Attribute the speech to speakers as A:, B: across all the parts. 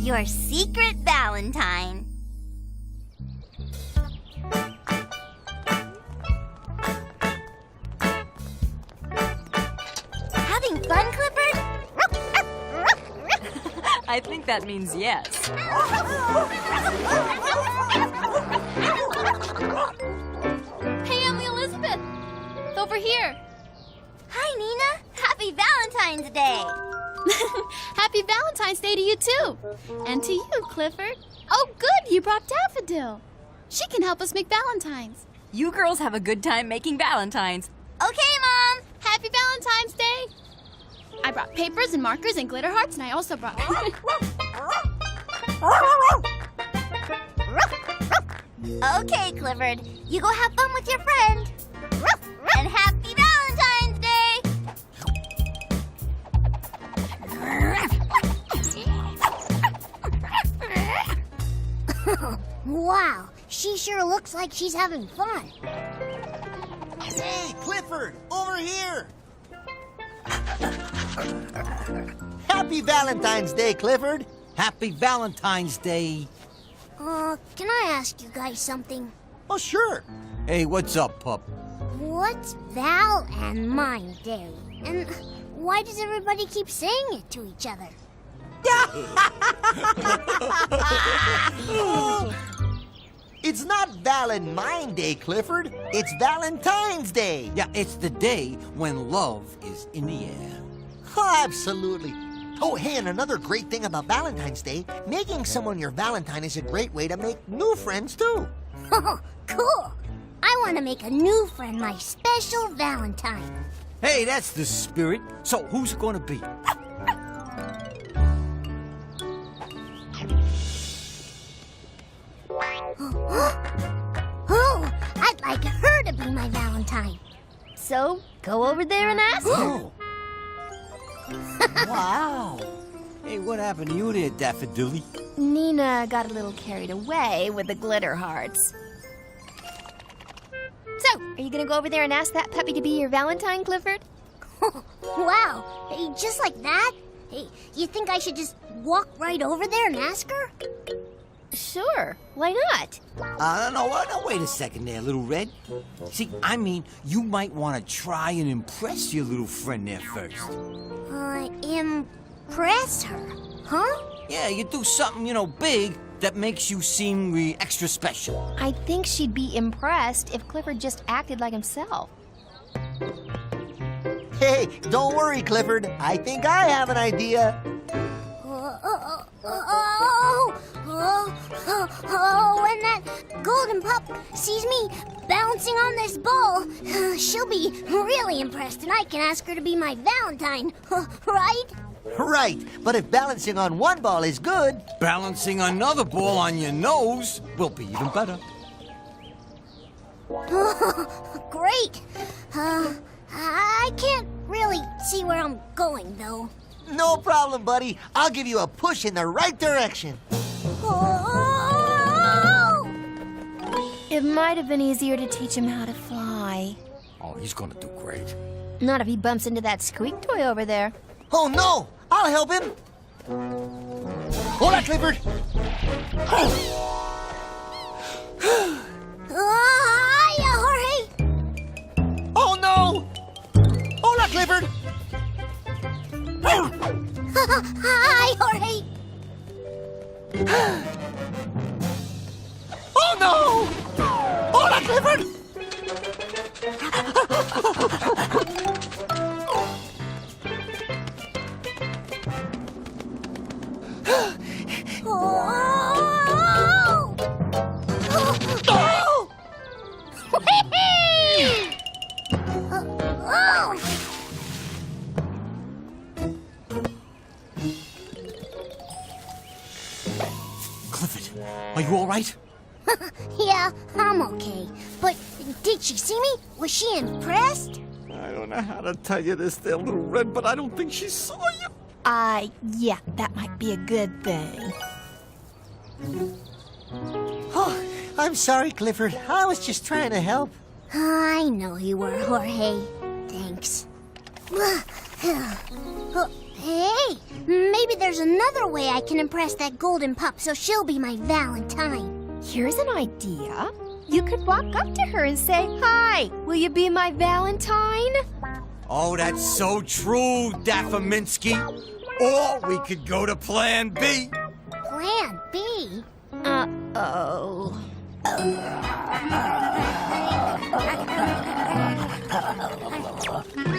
A: Your secret Valentine. Having fun, Clifford?
B: I think that means yes.
C: Hey, Emily Elizabeth! Over here.
A: Hi, Nina. Happy Valentine's Day.
C: Happy Valentine's Day to you, too. And to you, Clifford. Oh, good, you brought Daffodil. She can help us make Valentines.
B: You girls have a good time making Valentines.
A: Okay, Mom.
C: Happy Valentine's Day. I brought papers and markers and glitter hearts, and I also brought...
A: Okay, Clifford. You go have fun with your friend. And happy Valentine's Day.
D: Wow, she sure looks like she's having fun.
E: Hey, Clifford, over here! Happy Valentine's Day, Clifford!
F: Happy Valentine's Day.
D: Can I ask you guys something?
E: Oh, sure.
F: Hey, what's up, pup?
D: What's Val and Mine Day? And why does everybody keep saying it to each other?
E: It's not Valentine Day, Clifford. It's Valentine's Day.
F: Yeah, it's the day when love is in the air.
E: Oh, absolutely. Oh, hey, and another great thing about Valentine's Day, making someone your Valentine is a great way to make new friends, too.
D: Oh, cool. I want to make a new friend my special Valentine.
F: Hey, that's the spirit. So who's it gonna be?
D: Oh, I'd like her to be my Valentine.
A: So, go over there and ask her.
F: Oh. Wow. Hey, what happened to you there, Daffodilly?
A: Nina got a little carried away with the glitter hearts. So, are you gonna go over there and ask that puppy to be your Valentine, Clifford?
D: Wow, hey, just like that? Hey, you think I should just walk right over there and ask her?
A: Sure, why not?
F: No, wait a second there, Little Red. See, I mean, you might want to try and impress your little friend there first.
D: Impress her, huh?
F: Yeah, you do something, big that makes you seem extra special.
A: I think she'd be impressed if Clifford just acted like himself.
E: Hey, don't worry, Clifford. I think I have an idea.
D: When that golden pup sees me bouncing on this ball, she'll be really impressed, and I can ask her to be my Valentine, right?
E: Right, but if balancing on one ball is good...
F: Balancing another ball on your nose will be even better.
D: Great. I can't really see where I'm going, though.
E: No problem, buddy. I'll give you a push in the right direction.
A: It might have been easier to teach him how to fly.
F: Oh, he's gonna do great.
A: Not if he bumps into that squeak toy over there.
E: Oh, no! I'll help him. Hola, Clifford.
D: Hiya, Jorge.
E: Oh, no! Hola, Clifford.
D: Hi, Jorge.
E: Oh, no! Hola, Clifford.
F: Clifford, are you all right?
D: Yeah, I'm okay. But did she see me? Was she impressed?
F: I don't know how to tell you this there, Little Red, but I don't think she saw you.
A: Yeah, that might be a good thing.
E: Oh, I'm sorry, Clifford. I was just trying to help.
D: I know you were, Jorge. Thanks. Hey, maybe there's there's another way I can impress that golden pup so she'll be my Valentine.
G: Here's an idea. You could walk up to her and say, "Hi, will you be my Valentine?"
F: Oh, that's so true, Daffaminsky. Or we could go to Plan B.
D: Plan B?
G: Uh-oh.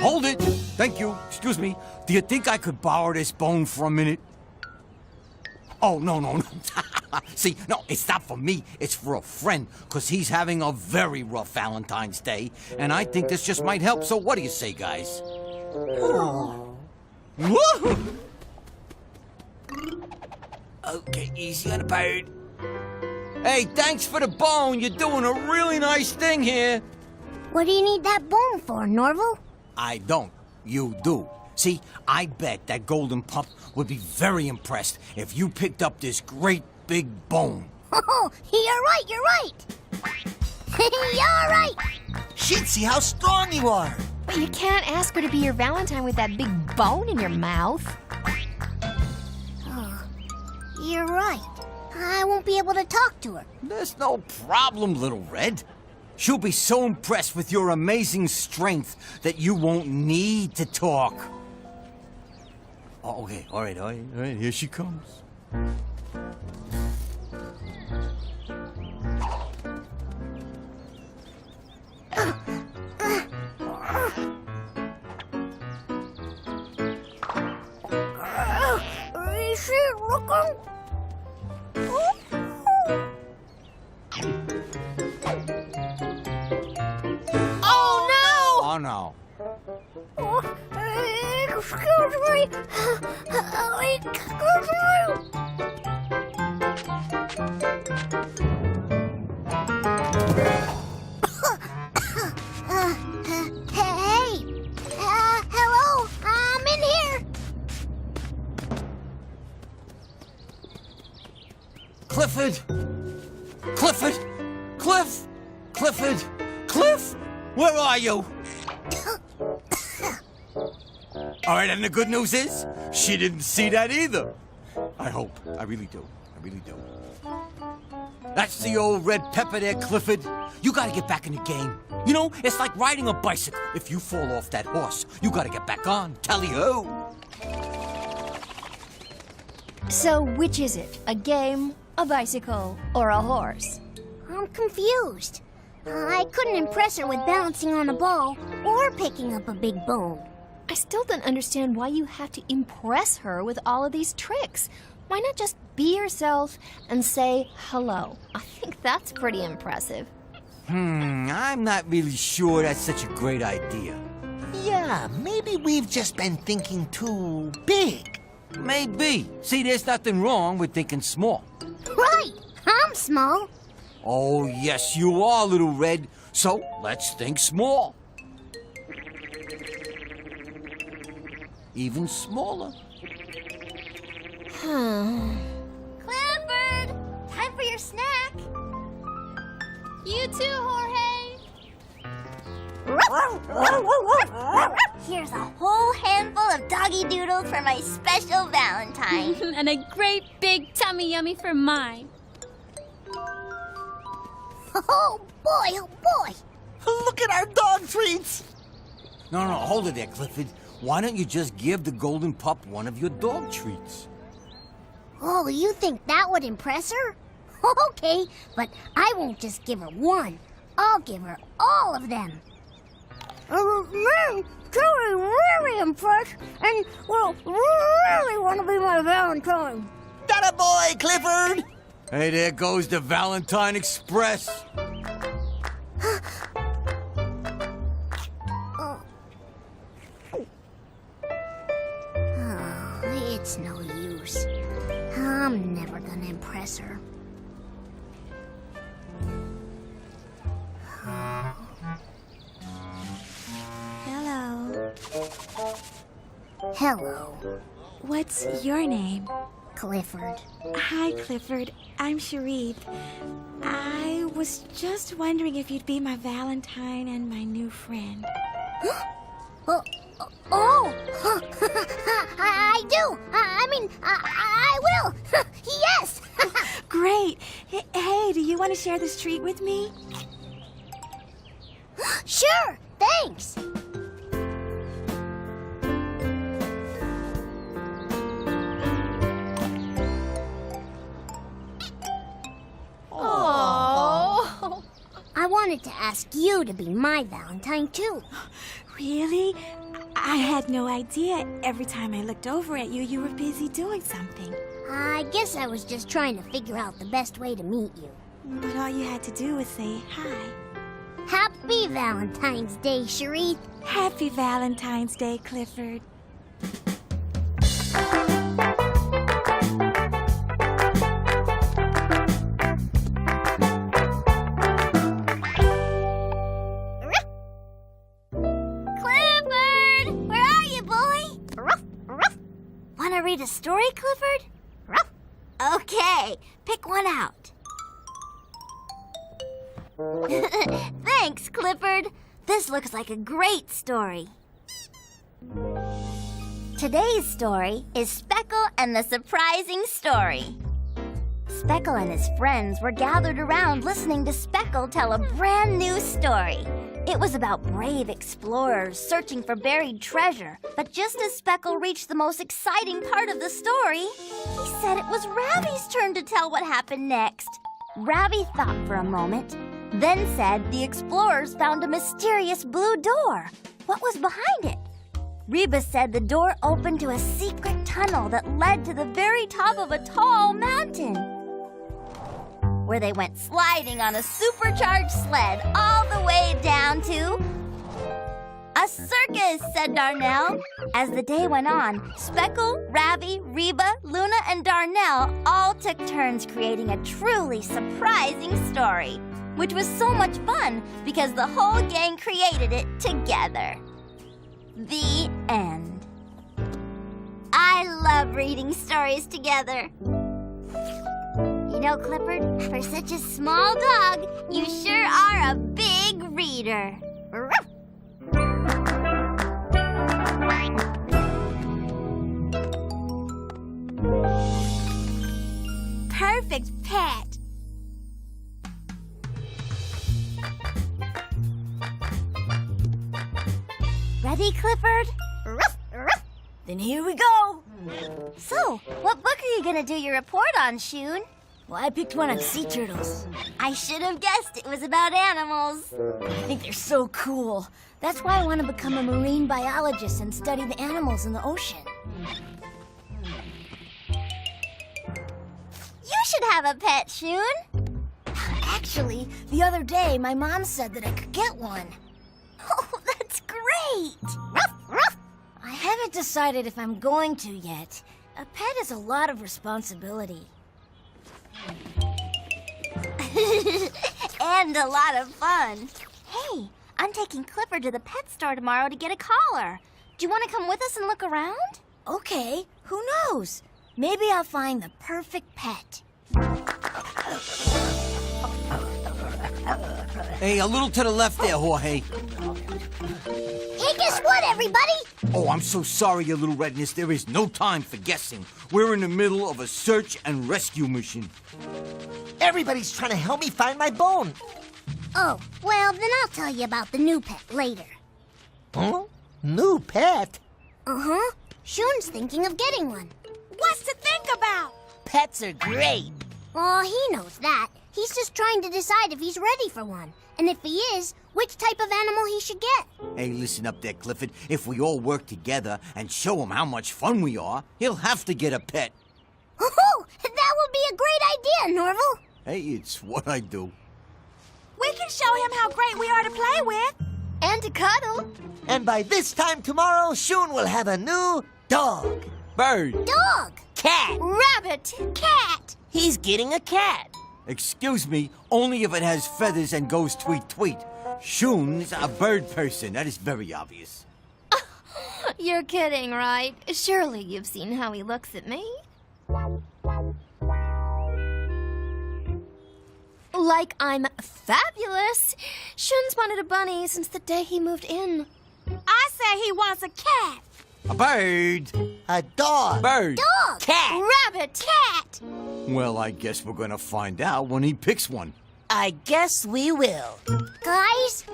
F: Hold it. Thank you. Excuse me. Do you think I could borrow this bone for a minute? Oh, no. See, no, it's not for me. It's for a friend, because he's having a very rough Valentine's Day, and I think this just might help. So what do you say, guys? Woo! Okay, easy on the bird. Hey, thanks for the bone. You're doing a really nice thing here.
D: What do you need that bone for, Norval?
F: I don't. You do. See, I bet that golden pup would be very impressed if you picked up this great big bone.
D: Oh, you're right. You're right.
E: She'd see how strong you are.
G: But you can't ask her to be your Valentine with that big bone in your mouth.
D: Oh, you're right. I won't be able to talk to her.
F: There's no problem, Little Red. She'll be so impressed with your amazing strength that you won't need to talk. Oh, okay, all right, here she comes.
D: Is she looking?
F: Oh, no.
D: Excuse me. Excuse me. Hey. Hello. I'm in here.
F: Clifford! Clifford! Cliff! Clifford! Cliff! Where are you? All right, and the good news is, she didn't see that either. I hope. I really do. That's the old red pepper there, Clifford. You gotta get back in the game. You know, it's like riding a bicycle. If you fall off that horse, you gotta get back on. Tally-ho!
G: So which is it? A game, a bicycle, or a horse?
D: I'm confused. I couldn't impress her with balancing on a ball or picking up a big bone.
G: I still don't understand why you have to impress her with all of these tricks. Why not just be yourself and say hello? I think that's pretty impressive.
F: I'm not really sure that's such a great idea.
E: Yeah, maybe we've just been thinking too big.
F: Maybe. See, there's nothing wrong with thinking small.
D: Right, I'm small.
F: Oh, yes, you are, Little Red. So, let's think small. Even smaller.
A: Clifford! Time for your snack.
C: You too, Jorge.
A: Here's a whole handful of doggy doodles for my special Valentine.
C: And a great big tummy yummy for mine.
D: Oh boy.
E: Look at our dog treats.
F: No, hold it there, Clifford. Why don't you just give the golden pup one of your dog treats?
D: Oh, you think that would impress her? Okay, but I won't just give her one. I'll give her all of them. Man, Joey really impressed and will really want to be my Valentine.
E: That a boy, Clifford.
F: Hey, there goes the Valentine Express.
D: It's no use. I'm never gonna impress her.
H: Hello.
D: Hello,
H: What's your name?
D: Clifford.
H: Hi, Clifford. I'm Sharif. I was just wondering if you'd be my Valentine and my new friend.
D: Oh, I do. I will. Yes.
H: Great. Hey, do you want to share this treat with me?
D: Sure, thanks.
C: Oh.
D: I wanted to ask you to be my Valentine, too.
H: Really? I had no idea. Every time I looked over at you, you were busy doing something.
D: I guess I was just trying to figure out the best way to meet you.
H: But all you had to do was say hi.
D: Happy Valentine's Day, Cherie.
H: Happy Valentine's Day, Clifford.
A: Clifford! Where are you, boy? Want to read a story, Clifford? Okay, pick one out. Thanks, Clifford. This looks like a great story. Today's story is Speckle and the Surprising Story. Speckle and his friends were gathered around listening to Speckle tell a brand new story. It was about brave explorers searching for buried treasure. But just as Speckle reached the most exciting part of the story, he said it was Ravi's turn to tell what happened next. Ravi thought for a moment, then said the explorers found a mysterious blue door. What was behind it? Reba said the door opened to a secret tunnel that led to the very top of a tall mountain, where they went sliding on a supercharged sled all the way down to a circus, said Darnell. As the day went on, Speckle, Ravi, Reba, Luna, and Darnell all took turns creating a truly surprising story, which was so much fun because the whole gang created it together. The end. I love reading stories together. You know, Clifford, for such a small dog, you sure are a big reader. Perfect pet. Ready, Clifford? Then here we go. So, what book are you gonna do your report on, Shun?
I: Well, I picked one on sea turtles.
A: I should have guessed it was about animals.
I: I think they're so cool. That's why I want to become a marine biologist and study the animals in the ocean.
A: You should have a pet, Shun.
I: Actually, the other day, my mom said that I could get one.
A: Oh, that's great.
I: I haven't decided if I'm going to yet. A pet is a lot of responsibility.
A: And a lot of fun. Hey, I'm taking Clifford to the pet store tomorrow to get a collar. Do you want to come with us and look around?
I: Okay, who knows? Maybe I'll find the perfect pet.
F: Hey, a little to the left there, Jorge.
D: Hey, guess what, everybody?
F: Oh, I'm so sorry, you little redness. There is no time for guessing. We're in the middle of a search and rescue mission.
E: Everybody's trying to help me find my bone.
D: Oh, well, then I'll tell you about the new pet later.
E: Huh? New pet?
D: Uh-huh. Shun's thinking of getting one.
A: What's to think about?
I: Pets are great.
D: Oh, he knows that. He's just trying to decide if he's ready for one. And if he is, which type of animal he should get.
F: Hey, listen up there, Clifford. If we all work together and show him how much fun we are, he'll have to get a pet.
D: Oh, that would be a great idea, Norval.
F: Hey, it's what I do.
A: We can show him how great we are to play with.
G: And to cuddle.
E: And by this time tomorrow, Shun will have a new dog.
F: Bird.
D: Dog.
I: Cat.
G: Rabbit.
D: Cat.
I: He's getting a cat.
F: Excuse me, only if it has feathers and goes tweet tweet. Shun's a bird person. That is very obvious.
G: You're kidding, right? Surely you've seen how he looks at me. Like I'm fabulous. Shun's wanted a bunny since the day he moved in.
H: I say he wants a cat.
F: A bird.
E: A dog.
F: Bird.
D: Dog.
I: Cat.
H: Rabbit. Cat.
F: Well, I guess we're gonna find out when he picks one.
I: I guess we will.
D: Guys,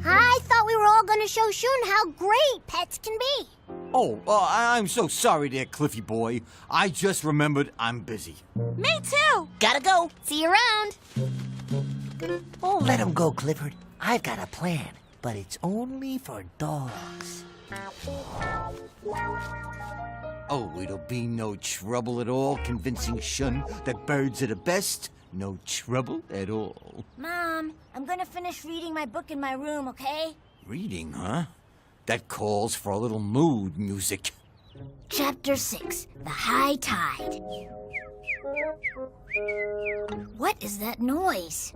D: I thought we were all gonna show Shun how great pets can be.
F: Oh, I'm so sorry there, Cliffy boy. I just remembered I'm busy.
H: Me too.
I: Gotta go.
G: See you around.
E: Oh, let him go, Clifford. I've got a plan, but it's only for dogs.
F: Oh, it'll be no trouble at all convincing Shun that birds are the best. No trouble at all.
I: Mom, I'm gonna finish reading my book in my room, okay?
F: Reading, huh? That calls for a little mood music.
D: Chapter 6, The High Tide.
I: What is that noise?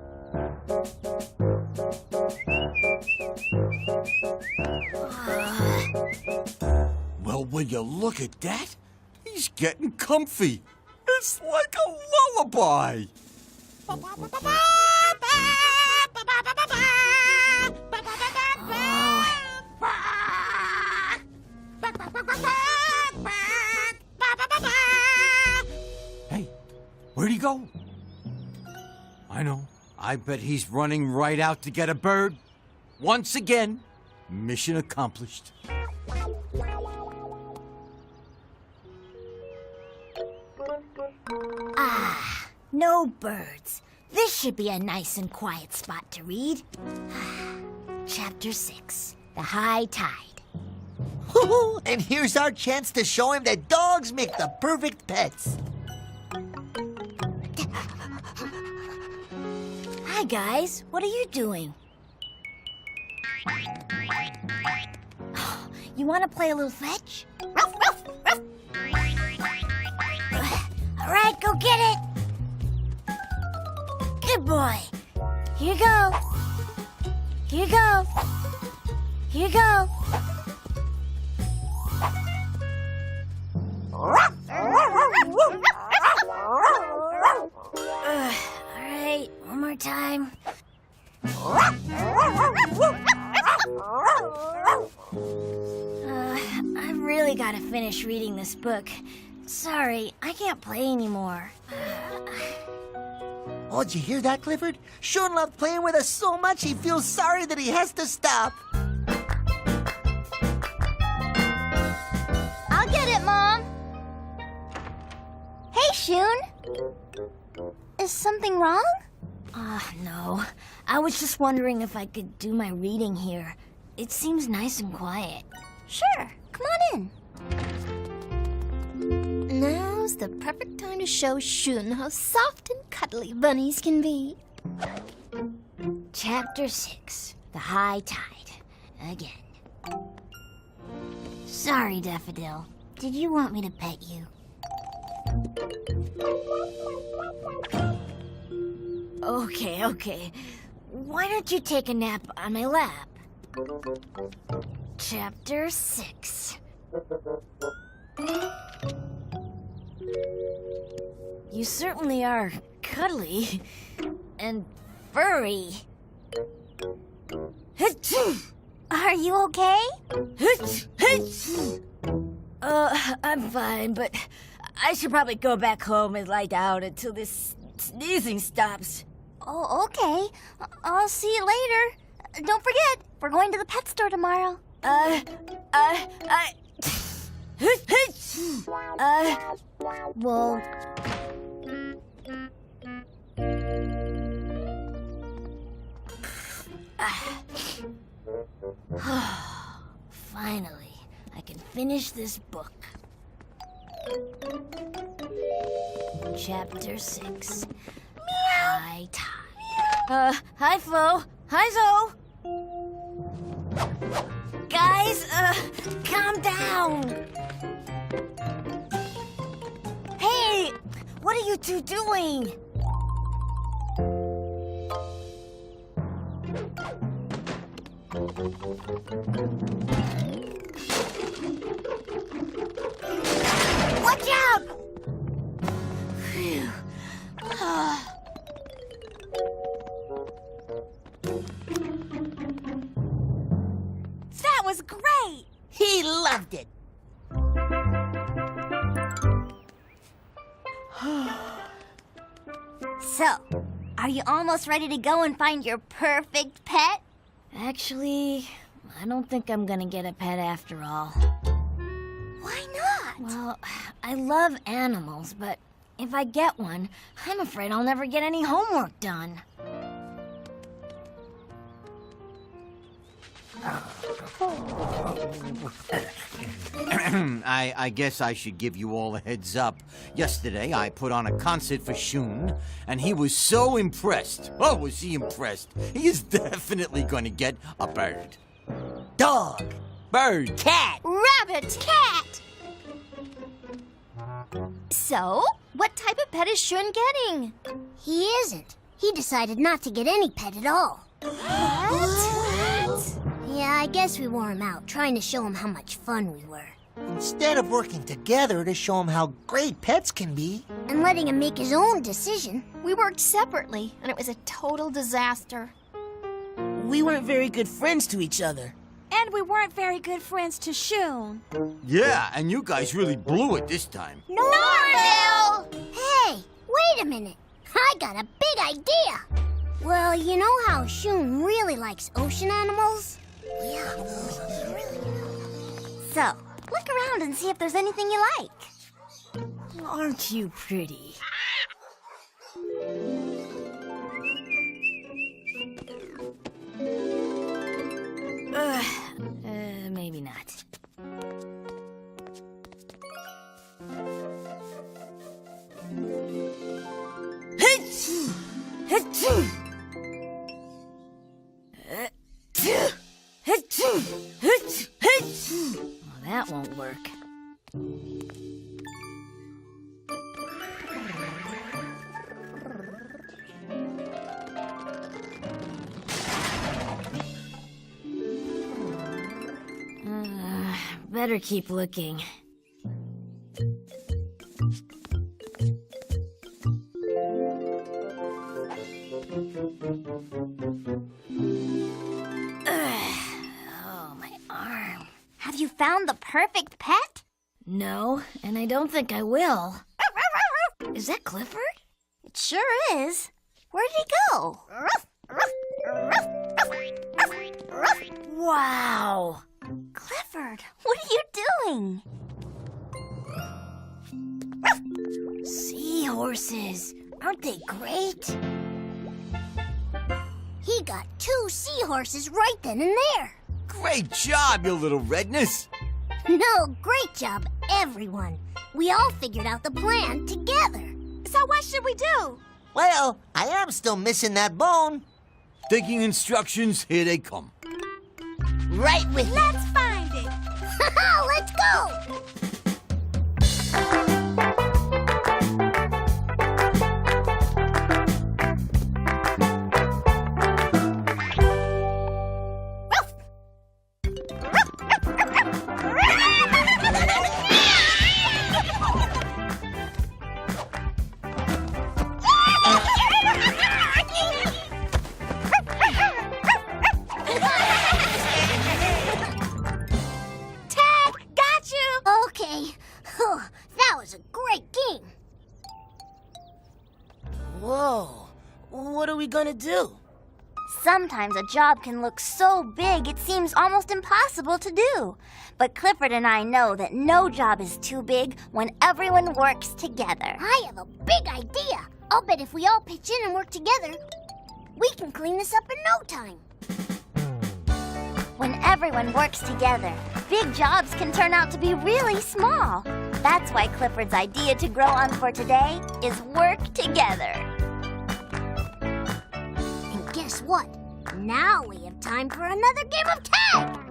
F: Well, will you look at that? He's getting comfy. It's like a lullaby. Hey, where'd he go? I know. I bet he's running right out to get a bird. Once again, mission accomplished.
I: No birds. This should be a nice and quiet spot to read. Chapter 6, The High Tide.
E: And here's our chance to show him that dogs make the perfect pets.
I: Hi, guys. What are you doing? You want to play a little fetch? Ruff, ruff, ruff. All right, go get it. Good boy. Here you go. Here you go. Here you go. All right, one more time. I've really got to finish reading this book. Sorry, I can't play anymore.
E: Oh, did you hear that, Clifford? Shun loved playing with us so much he feels sorry that he has to stop.
A: I'll get it, Mom. Hey, Shun. Is something wrong?
I: No. I was just wondering if I could do my reading here. It seems nice and quiet.
A: Sure. Come on in.
G: Now's the perfect time to show Shun how soft and cuddly bunnies can be.
D: Chapter 6, The High Tide. Again. Sorry, Daffodil. Did you want me to pet you?
I: Okay. Why don't you take a nap on my lap? Chapter 6. You certainly are cuddly and furry.
A: Are you okay?
I: I'm fine, but I should probably go back home and lie down until this sneezing stops.
A: Oh, okay. I'll see you later. Don't forget, we're going to the pet store tomorrow.
I: Well... Finally, I can finish this book. Chapter 6. High Tide. Hi, Flo. Hi, Zoe. Guys, calm down. Hey, what are you two doing? Watch out! Phew. That
A: So, are you almost ready to go and find your perfect pet?
I: Actually, I don't think I'm gonna get a pet after all.
A: Why not?
I: Well, I love animals, but if I get one, I'm afraid I'll never get any homework done.
F: I guess I should give you all a heads up. Yesterday, I put on a concert for Shun, and he was so impressed. Oh, was he impressed? He is definitely going to get a bird.
E: Dog.
F: Bird.
A: Cat.
C: Rabbit! Cat!
G: So, what type of pet is Shun getting?
D: He isn't. He decided not to get any pet at all.
C: What?
D: Yeah, I guess we wore him out, trying to show him how much fun we were.
E: Instead of working together to show him how great pets can be.
D: And letting him make his own decision.
G: We worked separately, and it was a total disaster.
J: We weren't very good friends to each other.
H: And we weren't very good friends to Shun.
F: Yeah, and you guys really blew it this time.
D: Norville! Hey, wait a minute. I got a big idea. Well, you know how Shun really likes ocean animals? Yeah, he really does.
A: So, look around and see if there's anything you like.
I: Aren't you pretty? Maybe not. Well, that won't work. Better keep looking. Oh, my arm.
A: Have you found the perfect pet?
I: No, and I don't think I will. Is that Clifford?
A: It sure is. Where did he go?
I: Wow!
A: Clifford, what are you doing?
I: Seahorses! Aren't they great?
D: He got 2 seahorses right then and there.
F: Great job, you little redness.
D: No, great job, everyone. We all figured out the plan together.
H: So what should we do?
E: Well, I am still missing that bone.
F: Taking instructions, here they come.
D: Right with you.
H: Let's find it.
D: Let's go! Okay. That was a great game.
J: Whoa. What are we gonna do?
A: Sometimes a job can look so big it seems almost impossible to do. But Clifford and I know that no job is too big when everyone works together.
D: I have a big idea. I'll bet if we all pitch in and work together, we can clean this up in no time.
A: When everyone works together, big jobs can turn out to be really small. That's why Clifford's idea to grow on for today is work together.
D: And guess what? Now we have time for another game of tag!